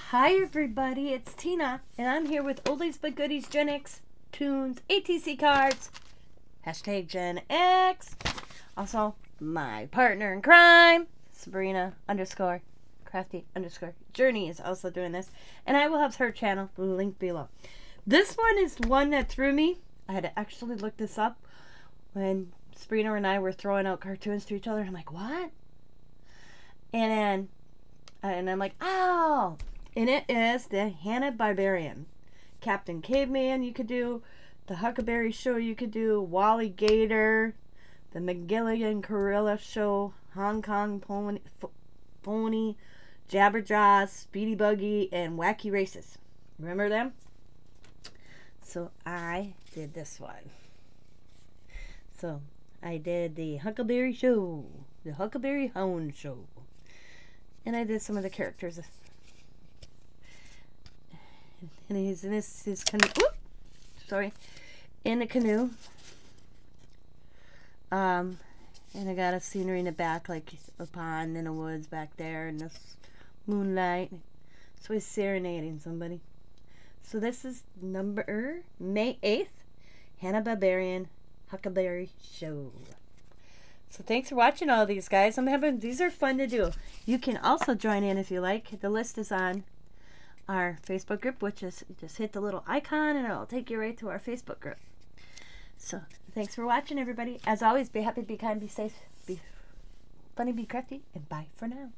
Hi everybody, it's Tina, and I'm here with Oldies but Goodies Gen X, Toons, ATC cards, hashtag Gen X. Also, my partner in crime, Sabrina _ crafty _ journey is also doing this, and I will have her channel linked below. This one is one that threw me. I had to actually look this up when Sabrina and I were throwing out cartoons to each other. I'm like, what? And I'm like, oh! And it is the Hanna-Barbarian. Captain Caveman you could do, the Huckleberry Show you could do, Wally Gator, the McGilligan Gorilla Show, Hong Kong Pony, Jabberjaw, Speedy Buggy, and Wacky Races. Remember them? So I did this one. So I did the Huckleberry Show, the Huckleberry Hound Show. And I did some of the characters. And he's in his canoe. Whoop! Sorry. In the canoe. And I got a scenery in the back, like a pond in the woods back there, and this moonlight. So he's serenading somebody. So this is May 8th, Hanna-Barbarian Huckleberry Show. So thanks for watching all these guys. These are fun to do. You can also join in if you like. The list is on our Facebook group, which is just hit the little icon and it'll take you right to our Facebook group. So thanks for watching everybody. As always, be happy, be kind, be safe, be funny, be crafty, and bye for now.